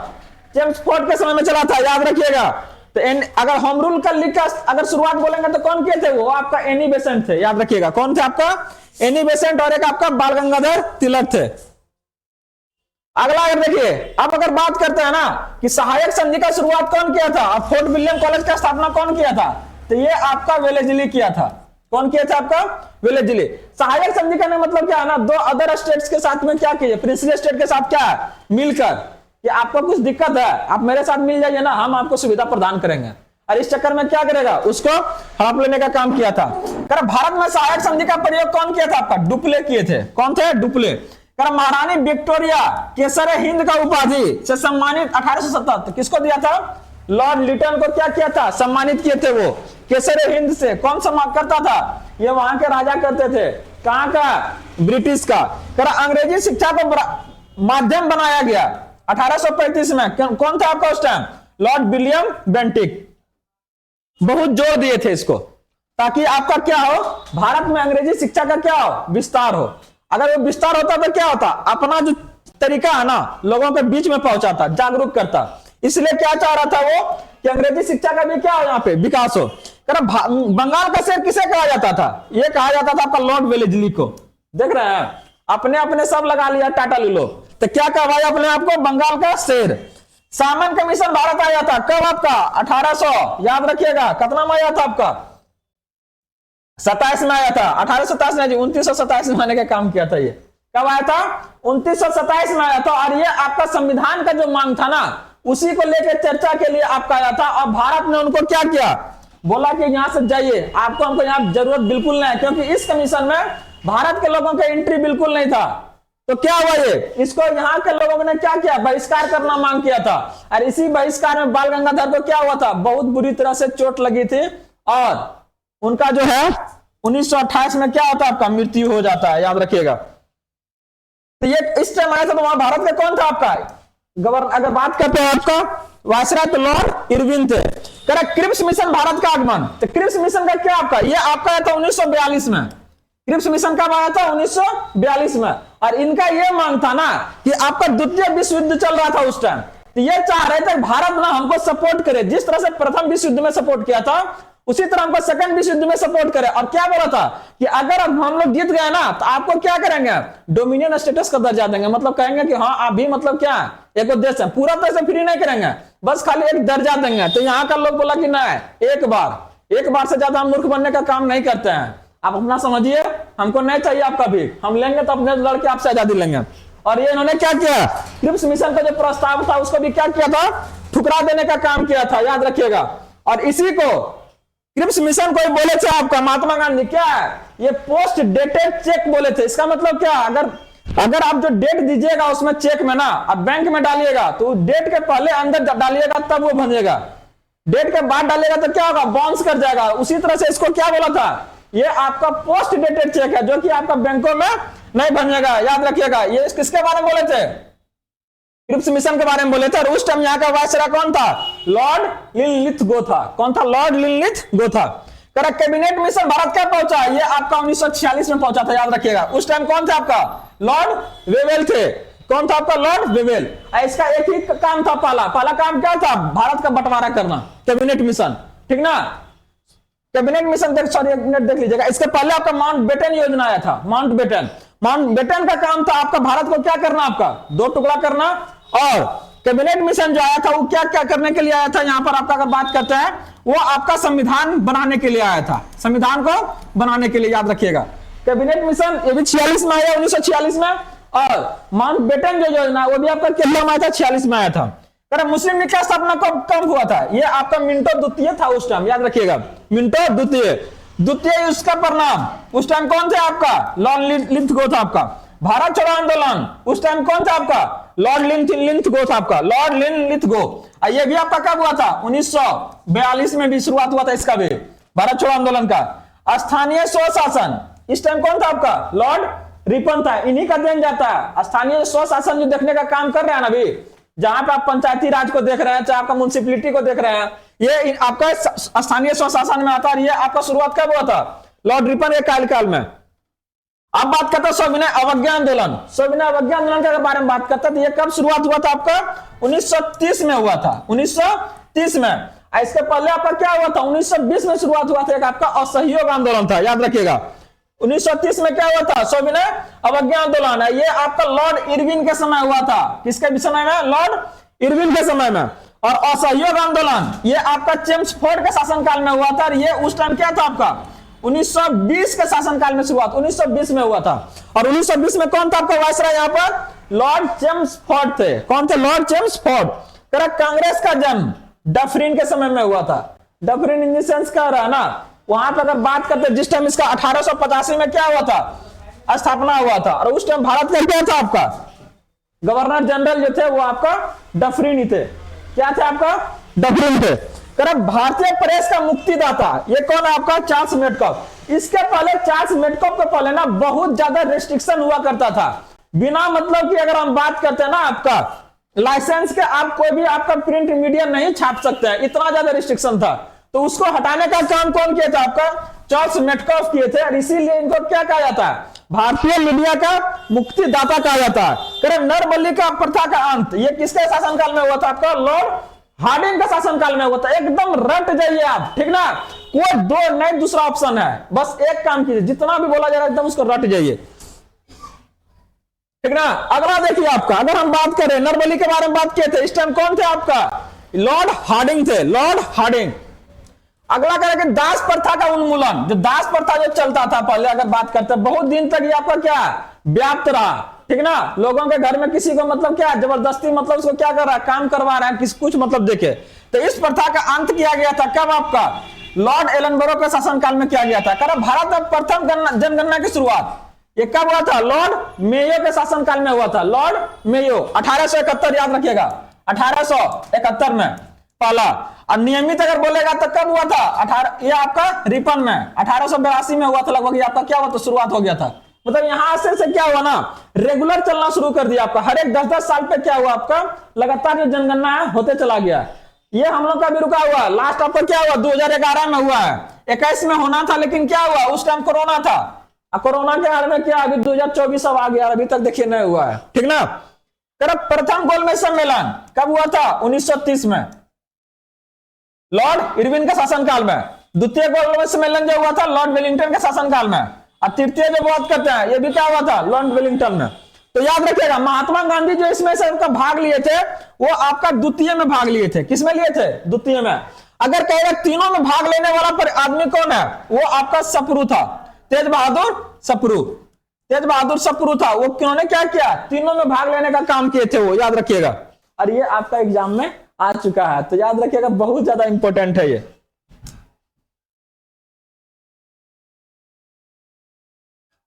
जेम्स फोर्ड के समय में चला था, याद रखिएगा। तो अगर होम रूल का लीग का अगर शुरुआत बोलेंगे तो कौन किए थे, वो आपका एनी बेसेंट थे, याद रखिएगा। कौन थे आपका, एनी बेसेंट, और एक आपका बाल गंगाधर तिलक थे। अगला अगर देखिए, अब अगर बात करते हैं ना कि सहायक संधि का शुरुआत कौन किया था और फोर्ट विलियम कॉलेज का स्थापना कौन किया था, तो ये आपका वेलेस्ली किया था। कौन किया था आपका, वेलेस्ली। सहायक संधि का मतलब क्या है ना, दो अदर स्टेट्स के साथ में क्या किए, प्रिंसली स्टेट के साथ क्या है, मिलकर कि आपको कुछ दिक्कत है आप मेरे साथ मिल जाइए ना, हम आपको सुविधा प्रदान करेंगे। और इस चक्कर में क्या करेगा, उसको हड़प लेने का काम किया था। भारत में सहायक संधि का प्रयोग कौन किया था आपका, डुप्ले किए थे। कौन थे, डुप्ले। महारानी विक्टोरिया केसर हिंद का उपाधि से सम्मानित 1877 किसको दिया था, लॉर्ड लिटन को क्या किया था, सम्मानित किए थे वो केसर हिंद से। कौन सम्मान करता था, ये वहां के राजा करते थे, कहां का, ब्रिटिश का। अंग्रेजी शिक्षा को माध्यम बनाया गया 1835 में। कौन था आपका उस टाइम, लॉर्ड विलियम बेंटिक। बहुत जोर दिए थे इसको, ताकि आपका क्या हो, भारत में अंग्रेजी शिक्षा का क्या हो, विस्तार हो। अगर वो विस्तार होता तो क्या होता, अपना जो तरीका है ना लोगों के बीच में पहुंचाता, जागरूक करता। इसलिए क्या चाह रहा था वो कि अंग्रेजी शिक्षा का भी क्या हो, यहाँ पे विकास हो। बंगाल का शेर किसे कहा जाता था, ये कहा जाता था आपका लॉर्ड वेलेस्ली को। देख रहे हैं, अपने अपने सब लगा लिया टाटा लीलो, तो क्या कहा अपने आपको, बंगाल का शेर। सामन कमीशन भारत आया था कब आपका, 1800, याद रखिएगा। कितना में आया था आपका, 27 में आया था, 1827 नहीं जी, 2927 में आने का काम किया था। ये कब आया था, 2927 में आया था। और ये आपका संविधान का जो मांग था ना, उसी को लेकर चर्चा के लिए आपका आया था। और भारत ने उनको क्या किया, बोला कि यहां से जाइए, आपको हमको यहां जरूरत बिल्कुल नहीं है, क्योंकि इस कमीशन में भारत के लोगों का एंट्री बिल्कुल नहीं था। तो क्या हुआ, ये इसको यहाँ के लोगों ने क्या किया, बहिष्कार करना मांग किया था। और इसी बहिष्कार में बाल गंगाधर को क्या हुआ था, बहुत बुरी तरह से चोट लगी थी, और उनका जो है 1928 में क्या होता है, आपका मृत्यु हो जाता है, याद रखिएगा। तो ये इस टाइम आया था, तो वहां भारत में कौन था आपका गवर्नर, अगर बात करते हैं आपका वायसराय, तो लॉर्ड इरविन थे। क्रिप्स मिशन भारत का आगमन, तो क्रिप्स मिशन का क्या आपका, ये आपका आया था 1942 में। क्रिप्स मिशन कब आया था, 1942 में। और इनका यह मांग था ना कि आपका द्वितीय विश्व युद्ध चल रहा था उस टाइम, तो ये चाह रहे थे भारत ना हमको सपोर्ट करे, जिस तरह से प्रथम विश्व युद्ध में सपोर्ट किया था उसी तरह हमको सेकंड विश्व युद्ध में सपोर्ट करे। और क्या बोला था कि अगर हम लोग जीत गए ना तो आपको क्या करेंगे, डोमिनियन स्टेटस का दर्जा देंगे। मतलब कहेंगे कि हाँ आप भी मतलब क्या है, एक देश है, पूरा तरह से फ्री नहीं करेंगे, बस खाली एक दर्जा देंगे। तो यहाँ का लोग बोला कि नहीं, एक बार से ज्यादा हम मूर्ख बनने का काम नहीं करते हैं, आप अपना समझिए, हमको नहीं चाहिए आपका भी, हम लेंगे तो अपने लड़के आपसे आजादी लेंगे। और ये इन्होंने क्या किया, क्रिप्स मिशन का जो प्रस्ताव था उसको भी क्या किया था, ठुकरा देने का काम किया था, याद रखिएगा। और इसी को क्रिप्स मिशन को बोले थे आपका महात्मा गांधी, क्या है ये, पोस्ट डेटेड चेक बोले थे। इसका मतलब क्या, अगर आप जो डेट दीजिएगा उसमें चेक में ना आप बैंक में डालिएगा तो डेट के पहले अंदर डालिएगा तब वो बनेगा, डेट के बाद डालिएगा तो क्या होगा, बाउंस कर जाएगा। उसी तरह से इसको क्या बोला था, ये आपका पोस्ट डेटेड चेक है जो कि आपका बैंकों में नहीं बनेगा, याद रखिएगा। ये किसके बारे में बोले थे, क्रिप्स मिशन के बारे में बोले थे। और उस टाइम यहाँ का वायसराय कौन था, लॉर्ड लिनलिथगो था। कौन था, लॉर्ड लिनलिथगो था। कैबिनेट मिशन भारत क्या पहुंचा, ये आपका 1946 में पहुंचा था, याद रखिएगा। उस टाइम कौन था आपका, लॉर्ड वेवेल थे। कौन था आपका, लॉर्ड वेवेल। इसका एक ही काम था, पहला काम क्या था, भारत का बंटवारा करना, कैबिनेट मिशन, ठीक ना। कैबिनेट मिशन देख लीजिएगा। इसके पहले आपका माउंटबेटन योजना आया था, माउंटबेटन का काम था आपका भारत को क्या करना, आपका 2 टुकड़ा करना। और कैबिनेट मिशन जो आया था वो क्या क्या करने के लिए आया था, यहां पर आपका अगर बात करते हैं वो आपका संविधान बनाने के लिए आया था, संविधान को बनाने के लिए, याद रखिएगा। कैबिनेट मिशन ये भी 46 में आया, 1946 में। और माउंटबेटन जो योजना वो भी आपका कितना में आया था, 46 में आया था। मुस्लिम लीग का स्थापना कब हुआ था, ये आपका मिंटो द्वितीय था उस टाइम, याद रखिएगा, मिंटो द्वितीय। उसका परिणाम उस टाइम कौन थे आपका, लॉर्ड लिनलिथगो था आपका। भारत छोड़ो आंदोलन उस टाइम कौन था आपका? लॉर्ड लिंथगो था आपका, लॉर्ड लिंथगो। ये भी आपका कब हुआ था? 1942 में भी शुरुआत हुआ था इसका भी, भारत छोड़ो आंदोलन का। स्थानीय स्वशासन इस टाइम कौन था आपका? लॉर्ड रिपन था। इन्हीं का देन जाता है। स्थानीय स्वशासन जो देखने का काम कर रहे हैं ना अभी, जहां पे आप पंचायती राज को देख रहे हैं, चाहे आपका म्युनिसिपैलिटी को देख रहे हैं, ये आपका स्थानीय स्वशासन में आता है। ये आपका शुरुआत कब हुआ था? लॉर्ड रिपन के कार्यकाल में। अब बात करते हैं सविनय अवज्ञा आंदोलन। सविनय अवज्ञा आंदोलन के बारे में बात करते हैं तो ये कब शुरुआत हुआ था आपका? 1930 में हुआ था, 1930 में। इसके पहले आपका क्या हुआ था? 1920 में शुरुआत हुआ था, एक आपका असहयोग आंदोलन था, याद रखिएगा। 1930 में क्या हुआ था? सविनय अवज्ञा आंदोलन है। ये आपका लॉर्ड इरविन के समय हुआ था। किसके समय में? लॉर्ड इरविन के समय में। और असहयोग आंदोलन ये आपका चेम्सफोर्ड के शासनकाल में हुआ था। ये उस टाइम क्या था आपका? 1920 के शासनकाल में शुरुआत 1920 में हुआ था। और 1920 में कौन था आपका वायसराय? यहाँ पर लॉर्ड चेम्सफोर्ड थे। कौन थे? Lord Chelmsford. कांग्रेस का जन्म डफरिन के समय में हुआ था। डफरिन इन द सेंस क्या रहा ना, वहां पर अगर बात करते जिस टाइम इसका 1885 में क्या हुआ था? स्थापना हुआ था। और उस टाइम भारत का क्या था आपका? गवर्नर जनरल जो थे वो आपका डफरिन ही थे। क्या थे आपका? डफरिन थे। भारतीय प्रेस का मुक्तिदाता ये कौन है आपका? Charles Metcalfe. इसके पहले चार्ल्स मेडकॉफ के पहले ना बहुत ज्यादा रेस्ट्रिक्शन हुआ करता था। बिना मतलब कि अगर हम बात करते हैं ना आपका लाइसेंस के, आप कोई भी आपका प्रिंट मीडिया नहीं छाप सकते हैं, इतना ज्यादा रिस्ट्रिक्शन था। तो उसको हटाने का काम कौन किया था आपका? चार्ल्स मेडकॉफ किए थे। और इसीलिए इनको क्या कहा जाता है? भारतीय मीडिया का मुक्तिदाता कहा जाता है। नरबलिका प्रथा का अंत ये किसके शासनकाल में हुआ था आपका? लॉर्ड हार्डिंग का शासनकाल में हुआ था। एकदम रट जाइए आप, ठीक ना? कोई दो नहीं दूसरा ऑप्शन है, बस एक काम कीजिए, जितना भी बोला जा रहा है एकदम उसको रट जाइए, ठीक ना? अगला देखिए आपका, अगर हम बात करें नरबली के बारे में बात किए थे, इस टाइम कौन थे आपका? लॉर्ड हार्डिंग थे, लॉर्ड हार्डिंग। अगला करेंगे दास प्रथा का उन्मूलन। जो दास प्रथा जो चलता था पहले, अगर बात करते हैं बहुत दिन तक ये आपका क्या व्याप्त रहा, ठीक ना? लोगों के घर में किसी को मतलब क्या जबरदस्ती मतलब उसको क्या कर रहा है? काम करवा रहा है, किस कुछ मतलब देखे। तो इस प्रथा का अंत किया गया था कब आपका? लॉर्ड एलनबरो के शासनकाल में किया गया था। भारत में प्रथम जनगणना की शुरुआत ये कब हुआ था? लॉर्ड मेयो के शासनकाल में हुआ था। लॉर्ड मेयो 1871, याद रखिएगा 1871 में पहला। और नियमित अगर बोलेगा तो कब हुआ था? ये आपका रिपन में 1882 में हुआ था लगभग। आपका क्या हुआ था? शुरुआत हो गया था। मतलब यहां से क्या हुआ ना, रेगुलर चलना शुरू कर दिया आपका। हर एक 10-10 साल पे क्या हुआ आपका? लगातार जो जनगणना है होते चला गया। ये हम लोग का भी रुका हुआ। लास्ट आपका क्या हुआ? 2011 में हुआ है। 21 में होना था, लेकिन क्या हुआ? उस टाइम कोरोना था। कोरोना के हाल में क्या अभी 2024 अब आ गया, अभी तक देखिए नहीं हुआ है, ठीक ना? प्रथम गोलमेज सम्मेलन कब हुआ था? 1930 में, लॉर्ड इरविन के शासनकाल में। द्वितीय गोलमेज सम्मेलन जो हुआ था लॉर्ड वेलिंगटन के शासनकाल में। और तृतीय जो बात करते हैं ये भी क्या हुआ था? लॉर्ड वेलिंगटन में। तो याद रखिएगा महात्मा गांधी जो इसमें से उनका भाग लिए थे वो आपका द्वितीय में भाग लिए थे। किसमें लिए थे? द्वितीय में। अगर कहेगा तीनों में भाग लेने वाला पर आदमी कौन है? वो आपका सप्रू था, तेज बहादुर सप्रू। तेज बहादुर सप्रू था। वो किन्होंने क्या किया? तीनों में भाग लेने का काम किए थे वो, याद रखिएगा। और ये आपका एग्जाम में आ चुका है, तो याद रखिएगा बहुत ज्यादा इंपॉर्टेंट है ये।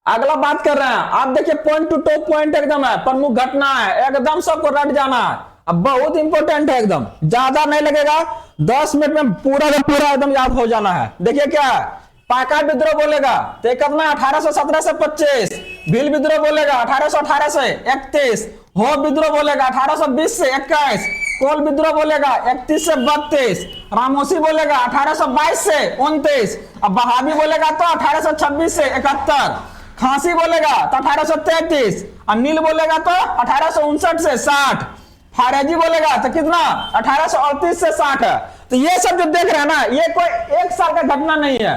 अगला बात कर रहे हैं आप, देखिए पॉइंट टू टॉप पॉइंट एकदम है, प्रमुख घटना है, एकदम सबको रट जाना है। अब बहुत इंपॉर्टेंट है, एकदम ज्यादा नहीं लगेगा, 10 मिनट में पूरा का पूरा एकदम याद हो जाना है। देखिए क्या है, पाका विद्रोह बोलेगा तो कितना? 1817 से 25। भील विद्रोह बोलेगा 1818 से 31। हो विद्रोह बोलेगा 1820 से 21। कोल विद्रोह बोलेगा 31 से 32। रामोसी बोलेगा 1822 से 29। अब बहावी बोलेगा तो 1826 से 71। खांसी बोलेगा तो 1833। और नील बोलेगा तो 1859 से 60। फारेजी बोलेगा तो कितना? 1838 से 60 है। तो ये सब जो देख रहे हैं ना, ये कोई एक साल का घटना नहीं है।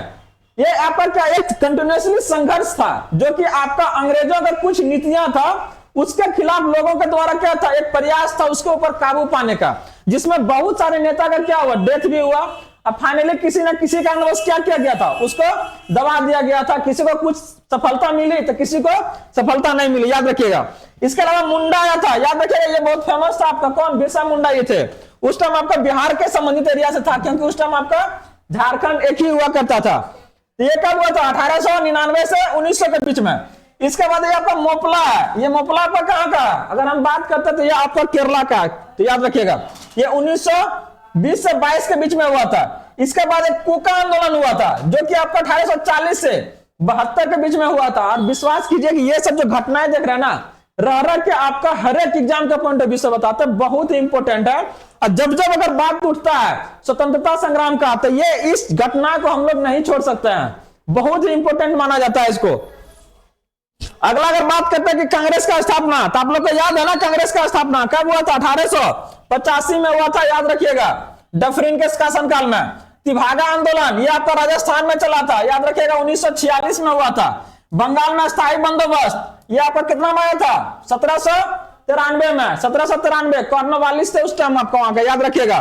ये आपका क्या एक कंटिन्यूअसली संघर्ष था, जो कि आपका अंग्रेजों का कुछ नीतियां था उसके खिलाफ लोगों के द्वारा क्या था, एक प्रयास था उसके ऊपर काबू पाने का, जिसमें बहुत सारे नेता का क्या हुआ? डेथ भी हुआ। अब फाइनली किसी न किसी कारणवश क्या किया गया था? उसको दबा दिया गया था। किसी को कुछ सफलता मिली तो किसी को सफलता नहीं मिली, याद रखिएगा। इसके अलावा मुंडा आया था, याद रखिएगा, ये बहुत फेमस था आपका। कौन? बिरसा मुंडा ये थे। उस टाइम आपका बिहार के संबंधित एरिया से था, क्योंकि उस टाइम आपका झारखंड एक ही हुआ करता था। तो ये कब हुआ था? 1899 से 1900 के बीच में। इसके बाद ये आपका मोपला है, ये मोपला आपका कहां का, अगर हम बात करते तो ये आपका केरला का है, तो याद रखिएगा ये 1920 से 22 के बीच में हुआ था। इसके बाद एक कुका आंदोलन हुआ था जो कि आपका 1840 से 72 के बीच में हुआ था। और विश्वास कीजिए कि ये सब जो घटनाएं देख रहे हैं ना, रह के आपका हर एक एग्जाम का पॉइंट ऑफ व्यू से बताते हैं, बहुत ही इंपॉर्टेंट है। और जब जब अगर बात उठता है स्वतंत्रता संग्राम का, तो ये इस घटना को हम लोग नहीं छोड़ सकते हैं, बहुत ही इंपॉर्टेंट माना जाता है इसको। अगला अगर बात करते हैं कि कांग्रेस का स्थापना, तो आप लोग को याद है ना कांग्रेस का स्थापना कब हुआ था, 1885 में हुआ था, याद रखिएगा, डफरिन के शासनकाल में। तिभागा आंदोलन ये आपका राजस्थान में चला था, याद रखिएगा 1946 में हुआ था। बंगाल में स्थायी बंदोबस्त ये आपका कितना में आया था, 1793 में, 1793 कॉर्नवालिस थे उस टाइम आपको वहां का, याद रखिएगा।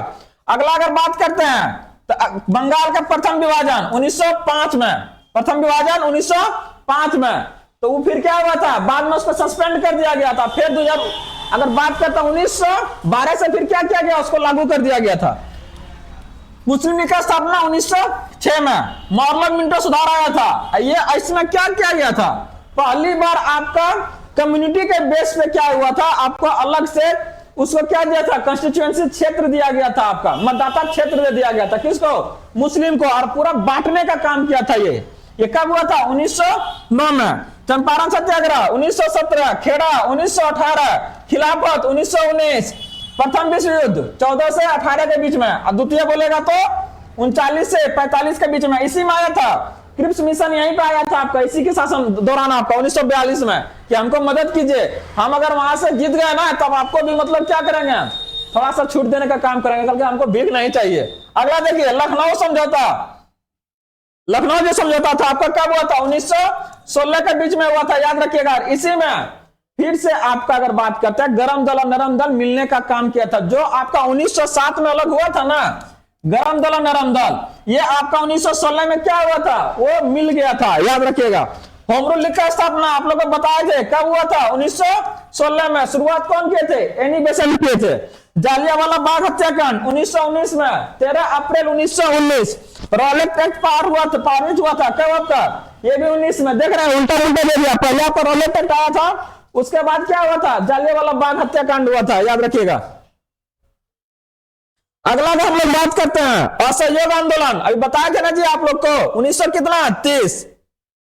अगला अगर बात करते हैं तो बंगाल का प्रथम विभाजन 1905 में, प्रथम विभाजन 1905 में, तो वो फिर क्या हुआ था, बाद में उसको सस्पेंड कर दिया गया था। फिर 2000 अगर बात करता 1912 से फिर क्या किया गया, उसको लागू कर दिया गया था। मुस्लिम लीग का स्थापना 1906 में, मॉर्लग मिंटो सुधार आया था। ये इसमें क्या किया गया था, पहली बार आपका कम्युनिटी के बेस पे क्या हुआ था, आपको अलग से उसको क्या दिया था, कंस्टिट्यूएंसी क्षेत्र दिया गया था, आपका मतदाता क्षेत्र दे दिया गया था, किसको, मुस्लिम को, और पूरा बांटने का काम किया था। ये कब हुआ था, 1909 में। चंपारण सत्याग्रह 1917, खेड़ा 1918, खिलाफत 1919, प्रथम विश्व युद्ध 14 से 18 के बीच में, और द्वितीय बोलेगा तो 39 से 45 के बीच में। इसी में आया था क्रिप्स मिशन, यहीं पे आया था आपका, इसी के शासन दौरान आपका 1942 में, कि हमको मदद कीजिए, हम अगर वहां से जीत गए ना तब आपको भी मतलब क्या करेंगे, थोड़ा सा छूट देने का काम करेंगे, क्योंकि हमको भीख नहीं चाहिए। अगला देखिए लखनऊ समझौता, लखनऊ जो समझौता था आपका कब हुआ था, 1916 के बीच में हुआ था, याद रखिएगा। इसी में फिर से आपका अगर बात करते हैं गरम दल और नरम दल मिलने का काम किया था, जो आपका 1907 में अलग हुआ था ना गरम दल और नरम दल, ये आपका 1916 में क्या हुआ था, वो मिल गया था, याद रखिएगा। होम रूल लीग का स्थापना आप लोगों को बताए थे कब हुआ था, 1916 में। शुरुआत कौन किए थे, एनी बेसेंट किए थे। जालियांवाला बाग हत्याकांड 1919 में, 13 अप्रैल 1919। रॉलेट एक्ट पारित हुआ था कब आपका, ये भी 19 में। देख रहे हैं उल्टा उल्टा दे दिया, पहले आपका रॉलेट एक्ट आया था, उसके बाद क्या हुआ था, जालियांवाला बाग हत्याकांड हुआ था, याद रखिएगा। अगला हम लोग बात करते हैं असहयोग आंदोलन, अभी बताया थे ना जी आप लोग को,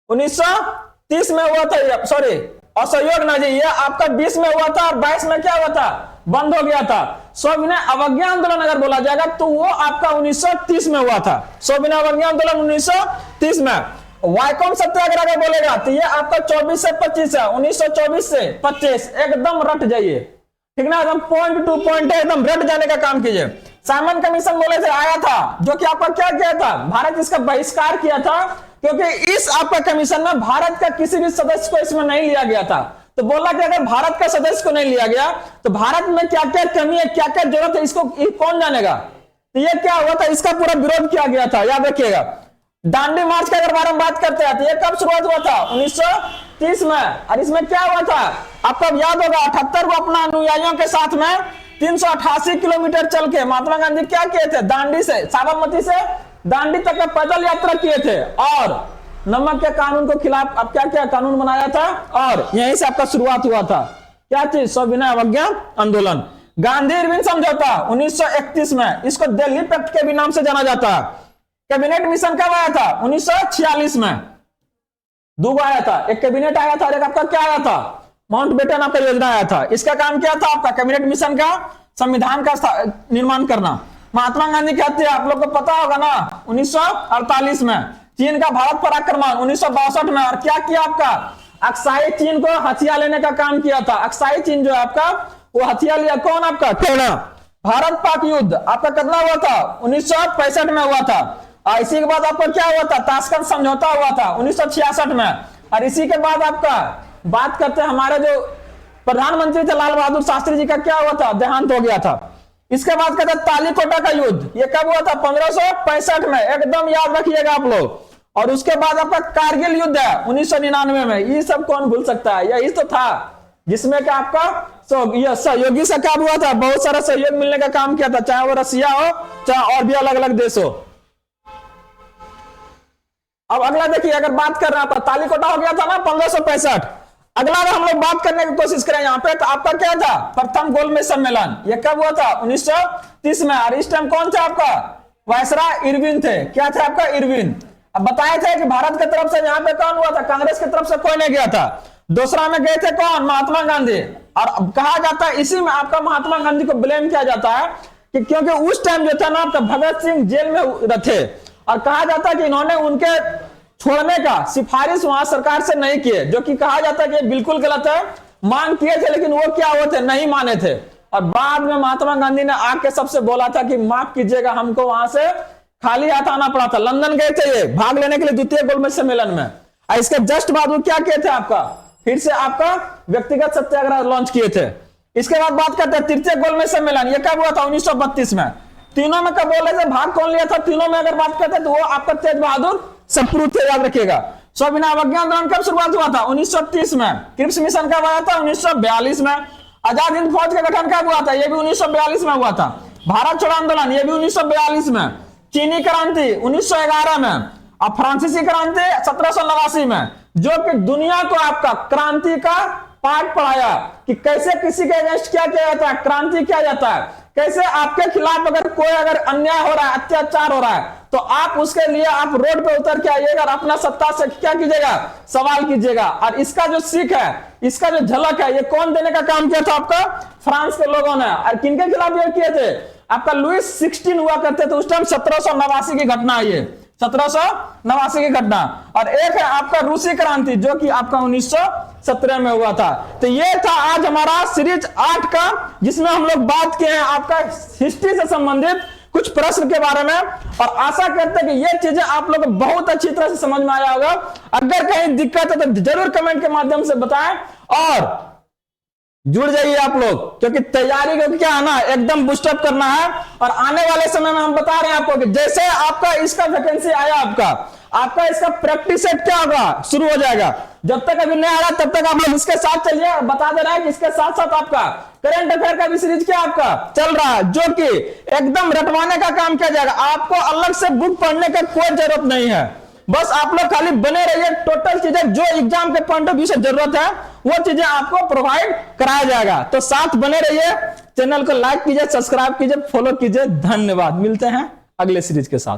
1930 में हुआ था, सॉरी असहयोग ना जी, ये आपका 20 में हुआ था, और 22 में क्या हुआ था, बंद हो गया था। सविनय अवज्ञा आंदोलन अगर बोला जाएगा तो वो आपका 1930 में हुआ था, सविनय अवज्ञा आंदोलन 1930 में। वाइकोम सत्याग्रह का बोलेगा तो ये आपका 24 से 25 है, 1924 से 25, एकदम रट जाइए, ठीक ना, एकदम पॉइंट टू पॉइंट एकदम रट जाने का काम कीजिए। साइमन कमीशन बोले थे आया था, जो कि आपका क्या किया था, भारत इसका बहिष्कार किया था, क्योंकि इस आपका कमीशन में भारत का किसी भी सदस्य को इसमें नहीं लिया गया था। तो बोला कि अगर भारत का सदस्य को नहीं लिया गया तो भारत में क्या क्या कमी है, क्या क्या जरूरत है, इसको कौन जानेगा। तो ये क्या हुआ था, इसका पूरा विरोध किया गया था, याद रखिएगा। दांडी मार्च का अगर बारे में बात करते हैं तो ये कब शुरुआत हुआ था, 1930 में। और इसमें क्या हुआ था आपको याद होगा, 78 को अपना अनुयायियों के साथ में 388 किलोमीटर चल के महात्मा गांधी क्या किए थे, दांडी से, साबरमती से दांडी तक का पैदल यात्रा किए थे, और नमक के कानून को खिलाफ अब क्या क्या कानून बनाया था, और यहीं से आपका शुरुआत हुआ था क्या चीज, सविनय अवज्ञा आंदोलन। गांधी इरविन समझौता 1931 में, इसको दिल्ली पैक्ट के भी नाम से जाना जाता है। कैबिनेट मिशन कब आया था, 1946 में, दो आया था, एक कैबिनेट आया था और एक आपका क्या आया था, माउंटबेटन आपका योजना आया था। इसका काम क्या था आपका, कैबिनेट मिशन का संविधान का निर्माण करना। महात्मा गांधी कहते हैं, आप लोग को पता होगा ना, 1948 में चीन का भारत पर आक्रमण, 1962 में, और क्या किया आपका, अक्साई चीन को हथियार लेने का काम किया था। अक्साई चीन जो है आपका, वो हथियार लिया कौन आपका, चाइना। भारत पाक युद्ध आपका कितना हुआ था, 1965 में हुआ था। और इसी के बाद आपका क्या हुआ था, ताशकंद समझौता हुआ था 1966 में। और इसी के बाद आपका बात करते हैं हमारे जो प्रधानमंत्री थे लाल बहादुर शास्त्री जी का क्या हुआ था, देहांत हो गया था। इसके बाद कहते हैं तालीकोटा का युद्ध, ये कब हुआ था, 1565 में, एकदम याद रखिएगा आप लोग। और उसके बाद आपका कारगिल युद्ध है 1999 में, ये सब कौन भूल सकता है, यही तो था जिसमें कि आपका सहयोगी से क्या हुआ था, बहुत सारा सहयोग मिलने का काम किया था, चाहे वो रसिया हो चाहे और भी अलग अलग देश हो। अब अगला देखिए, अगर बात कर रहे हैं तालीकोटा हो गया था ना 1565, अगला अगर हम लोग बात करने की कोशिश करें यहाँ पे, तो आपका क्या था प्रथम गोलमेज सम्मेलन, ये कब हुआ था 1930 में। और इस टाइम कौन था आपका वायसराय इरविन थे। क्या थे आपका इरविन। अब बताए थे कि भारत की तरफ से यहाँ पे कौन हुआ था, कांग्रेस की तरफ से कोई नहीं गया था। दूसरा में गए थे कौन, महात्मा गांधी। और कहा जाता है इसी में आपका महात्मा गांधी को ब्लेम किया जाता है कि क्योंकि उस टाइम जो था ना आपका भगत सिंह जेल में थे, और कहा जाता है कि इन्होंने उनके छोड़ने का सिफारिश वहां सरकार से नहीं किए, जो कि कहा जाता है कि बिल्कुल गलत है। मांग किए थे लेकिन वो क्या हुए थे, नहीं माने थे। और बाद में महात्मा गांधी ने आके सबसे बोला था कि माफ कीजिएगा, हमको वहां से खाली हाथ आना पड़ा था। लंदन गए थे ये भाग लेने के लिए द्वितीय गोलमेज सम्मेलन में। और इसके जस्ट बाद वो क्या किए थे, आपका फिर से आपका व्यक्तिगत सत्याग्रह लॉन्च किए थे। इसके बाद बात करते हैं तृतीय गोलमेज सम्मेलन, ये कब हुआ था 1932 में। तीनों में कब बोले थे, भाग कौन लिया था तीनों में अगर बात करते हैं तो वो आपका तेज बहादुर सप्रू थे, याद रखिएगा। स्वाभिमान अवज्ञा आंदोलन कब शुरुआत हुआ था 1930 में। क्रिप्स मिशन कब आया था 1942 में। आजाद हिंद फौज का गठन कब हुआ था, यह भी 1942 में हुआ था। भारत छोड़ो आंदोलन ये भी 1942 में। चीनी क्रांति 1911 में। और फ्रांसीसी क्रांति 1789 में, जो कि दुनिया को आपका क्रांति का पाठ पढ़ाया कि कैसे किसी के अगेंस्ट क्या किया जाता है, क्रांति किया जाता है, कैसे आपके खिलाफ अगर अन्याय हो रहा है, अत्याचार हो रहा है, तो आप उसके लिए आप रोड पे उतर के आइएगा और अपना सत्ता से क्या कीजिएगा, सवाल कीजिएगा। और इसका जो सीख है, इसका जो झलक है, ये कौन देने का काम किया था, आपका फ्रांस के लोगों ने। और किनके खिलाफ ये किए थे, आपका लुइस 16 हुआ करते थे उस टाइम। 1789 की घटना है ये, 1789 की घटना। और एक है आपका रूसी क्रांति, जो कि आपका 1917 में हुआ था। तो ये था आज हमारा सीरीज 8 का, जिसमें हम लोग बात किए हैं आपका हिस्ट्री से संबंधित कुछ प्रश्न के बारे में। और आशा करते हैं कि ये चीजें आप लोग को बहुत अच्छी तरह से समझ में आया होगा। अगर कहीं दिक्कत है तो जरूर कमेंट के माध्यम से बताएं और जुड़ जाइए आप लोग, क्योंकि तैयारी को क्या है ना एकदम बूस्टअप करना है। और आने वाले समय में हम बता रहे हैं आपको कि जैसे आपका इसका वैकेंसी आया, आपका इसका प्रैक्टिस सेट क्या होगा, शुरू हो जाएगा। जब तक अभी नहीं आ रहा तब तक आप लोग इसके साथ चलिए। और बता दे रहा है कि इसके साथ साथ आपका करंट अफेयर का भी सीरीज क्या आपका चल रहा है, जो कि एकदम रटवाने का काम किया जाएगा। आपको अलग से बुक पढ़ने का कोई जरूरत नहीं है, बस आप लोग खाली बने रहिए। टोटल चीजें जो एग्जाम के पॉइंट ऑफ व्यू से जरूरत है वो चीजें आपको प्रोवाइड कराया जाएगा। तो साथ बने रहिए, चैनल को लाइक कीजिए, सब्सक्राइब कीजिए, फॉलो कीजिए। धन्यवाद, मिलते हैं अगले सीरीज के साथ।